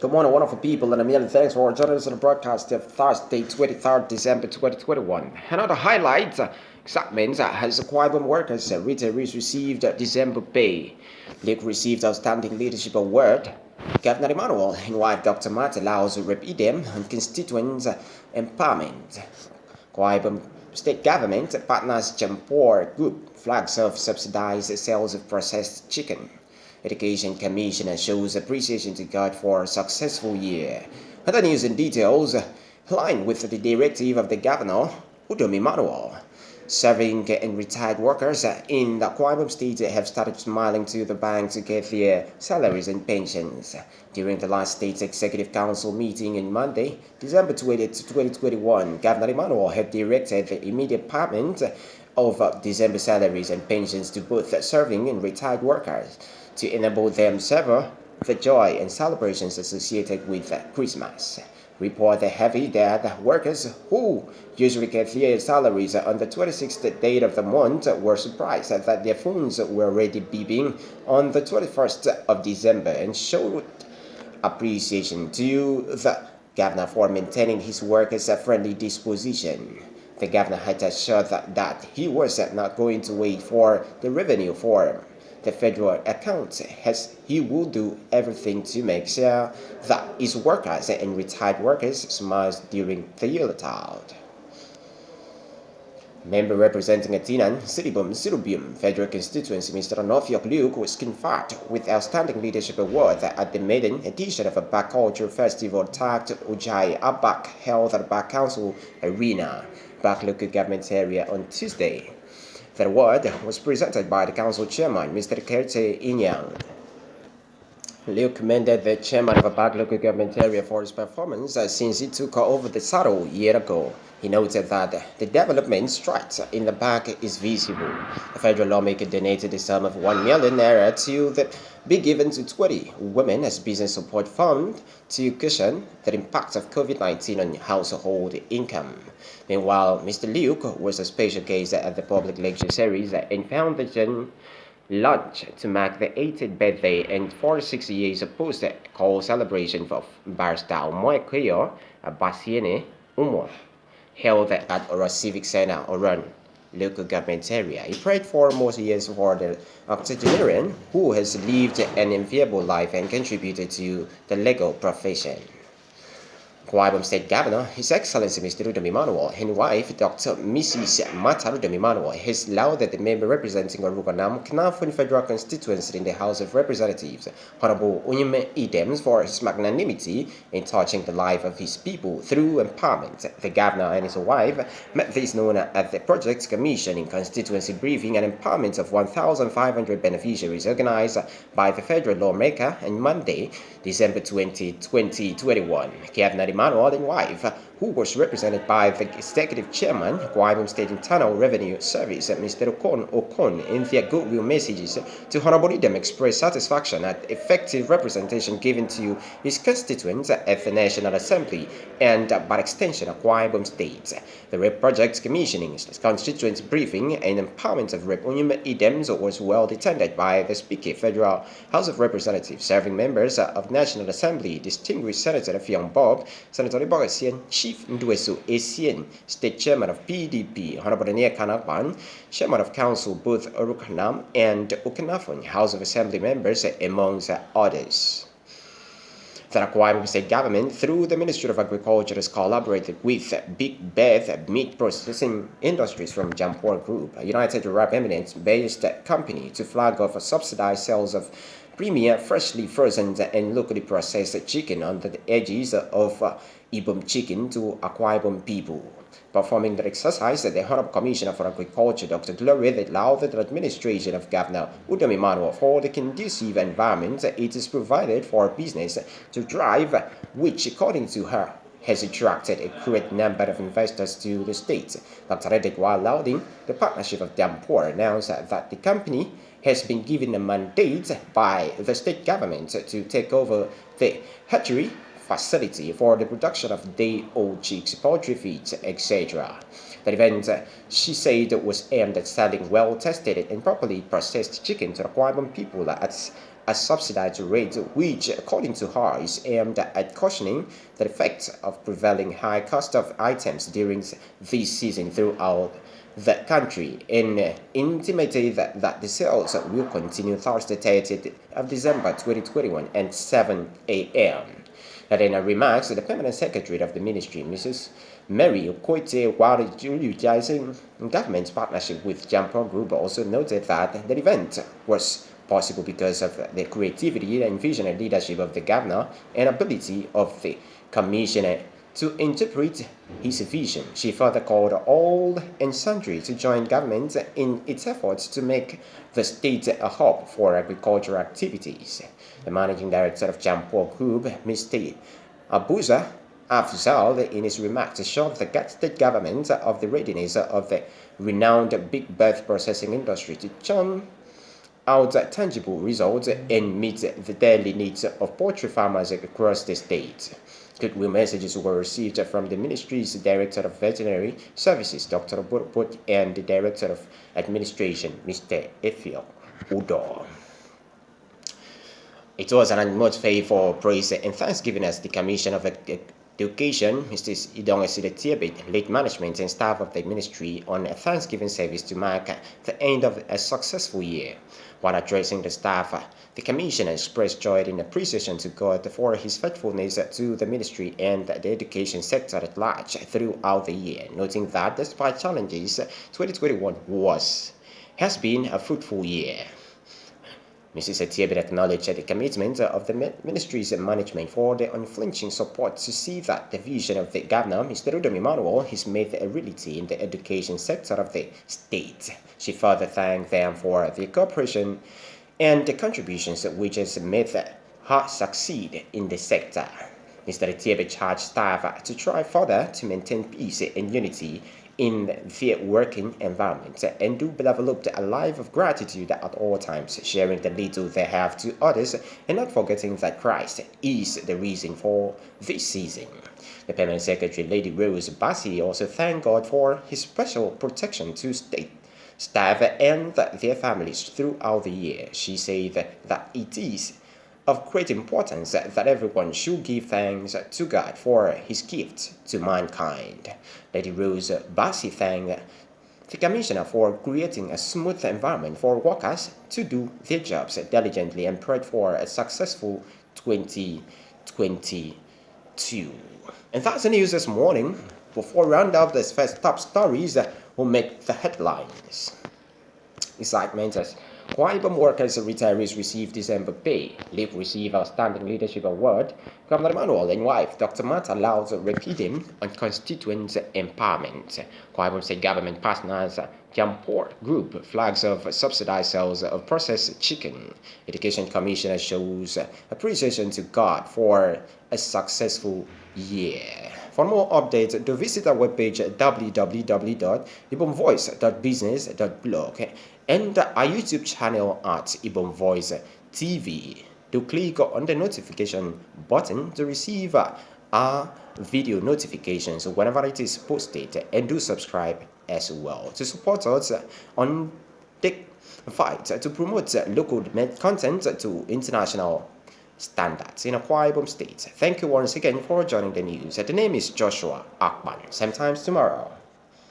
Good morning, wonderful people, and a million thanks for joining us on the broadcast of Thursday, 23rd December 2021. Another highlight segment has Akwa workers retirees received December pay. League received Outstanding Leadership Award. Governor Emmanuel and wife Dr. Marta Lauds Rep Idem on Constituents Empowerment. Akwa State Government partners Jampur Group flags off subsidized sales of processed chicken. Education Commissioner shows appreciation to God for a successful year. Other news and details align with the directive of the Governor, Idem Emmanuel. Serving and retired workers in the Akwa State have started smiling to the bank to get their salaries and pensions. During the last State Executive Council meeting on Monday, December 20th, 2021, Governor Emmanuel had directed the immediate payment of December salaries and pensions to both serving and retired workers to enable them savor the joy and celebrations associated with Christmas. Report heavy that workers who usually get their salaries on the 26th date of the month were surprised that their phones were already beeping on the 21st of December and showed appreciation to the governor for maintaining his workers' friendly disposition. The governor had assured that he was not going to wait for the revenue for the federal account, as he will do everything to make sure that his workers and retired workers smile during the Yuletide. Member representing Atinan, Ibom Federal Constituency, Mr. Anofiok Luke, was conferred with Outstanding Leadership Award at the maiden edition of a Bak Culture Festival tagged Ujai Abak held at Bak Council Arena, Bak Local Government Area on Tuesday. The award was presented by the council chairman, Mr. Kerte Inyang. Liu commended the chairman of a Bak local government area for his performance since he took over the saddle a year ago. He noted that the development strides in the Bak is visible. The federal lawmaker donated a sum of 1 million naira to be given to 20 women as business support fund to cushion the impact of COVID-19 on household income. Meanwhile, Mr. Luke was a special guest at the public lecture series and foundation lunch to mark the 80th birthday and 46 years of post-call celebration of Barrister Moekeo Basiene Umar, held at Ora Civic Center, Oran local government area. He prayed for more years for the octogenarian who has lived an enviable life and contributed to the legal profession. Ibom State Governor, His Excellency Mr. Idem Emmanuel, and wife Dr. Mrs. Marta Idem Emmanuel, has lauded the member representing Oruganam Knafun Federal Constituency in the House of Representatives, Honorable Unyeme Idem, for his magnanimity in touching the life of his people through empowerment. The governor and his wife met this known at the Projects Commission in constituency briefing and empowerment of 1,500 beneficiaries organized by the federal lawmaker on Monday, December 20, 2021. Governor Emmanuel and wife, who was represented by the executive chairman, Ibom State Internal Revenue Service, Mr. Okon, in their goodwill messages to Honorable Idem expressed satisfaction at effective representation given to his constituents at the National Assembly and, by extension, Ibom State. The Rep Projects Commissioning, constituency briefing, and empowerment of Rep Idem was well attended by the Speaker, Federal House of Representatives, serving members of National Assembly, distinguished Senator Fiong Bob, Senator Ibogasian, Chief Nduesu Asien, State Chairman of PDP, Honorable Akpan, Chairman of Council both Orukanam and Okanafon, House of Assembly members, amongst others. The Akwa State Government, through the Ministry of Agriculture, has collaborated with Big Beth Meat Processing Industries from Jampur Group, a United Arab Emirates-based company, to flag off subsidized sales of premier, freshly frozen and locally processed chicken under the edges of Ibom chicken to Akwa Ibom people. Performing the exercise, the Honorable Commissioner for Agriculture, Dr. Gloria, lauded the administration of Governor Idem Emmanuel for the conducive environment it is provided for business to thrive, which, according to her, has attracted a great number of investors to the state. Dr. Redet, while lauding the partnership of Jampur, announced that the company has been given a mandate by the state government to take over the hatchery facility for the production of day-old chicks, poultry feeds, etc. The event, she said, was aimed at selling well-tested and properly processed chicken to the Akwa Ibom people at a subsidized rate which, according to her, is aimed at cushioning the effects of prevailing high cost of items during this season throughout the country, and intimated that the sales will continue Thursday 30th of December 2021 at 7 a.m. In her remarks, the Permanent Secretary of the Ministry, Mrs. Mary Okoite, while utilizing government's partnership with Jampur Group, also noted that the event was possible because of the creativity and visionary leadership of the governor and ability of the commissioner to interpret his vision. She further called all and sundry to join government in its efforts to make the state a hub for agricultural activities. The managing director of Jampur Group, Mr. Abuza Afzal, in his remarks, assured the state government of the readiness of the renowned big birth processing industry to churn out tangible results and meet the daily needs of poultry farmers across the state. Goodwill messages were received from the Ministry's Director of Veterinary Services, Dr. Burput, and the Director of Administration, Mr. Efiel Udo. It was an atmosphere for praise and thanksgiving as the Commission of Education, Mr. Idem, late management and staff of the ministry on a Thanksgiving service to mark the end of a successful year. While addressing the staff, the Commissioner expressed joy and appreciation to God for his faithfulness to the ministry and the education sector at large throughout the year, noting that despite challenges, 2021 has been a fruitful year. Mrs. Etiebe acknowledged the commitment of the ministry's management for the unflinching support to see that the vision of the governor, Mr. Emmanuel, is made a reality in the education sector of the state. She further thanked them for the cooperation and the contributions which has made her succeed in the sector. Mr. Etiebe charged staff to try further to maintain peace and unity in their working environment and do develop a life of gratitude at all times, sharing the little they have to others and not forgetting that Christ is the reason for this season. The Permanent Secretary, Lady Rose Bassi, also thanked God for his special protection to state staff and their families throughout the year. She said that it is of great importance that everyone should give thanks to God for his gift to mankind. Lady Rose Bassi thanked the Commissioner for creating a smooth environment for workers to do their jobs diligently and prayed for a successful 2022. And that's the news this morning. Before we round up, this first top stories will make the headlines. The segment as Ibom workers and retirees receive December pay. Leave receive Outstanding Leadership Award. Governor Emmanuel and wife, Dr. Martha Lauds, Idem on Constituents Empowerment. Ibom State Government partners Jampur Group flags of subsidized sales of processed chicken. Education Commissioner shows appreciation to God for a successful year. For more updates, do visit our webpage www.ibomvoice.business.blog and our YouTube channel at Ibom Voice TV. Do click on the notification button to receive our video notifications whenever it is posted, and do subscribe as well to support us on the fight to promote local content to international standards in Akwa Ibom State. Thank you once again for joining the news. The name is Joshua Akpan. Same times tomorrow.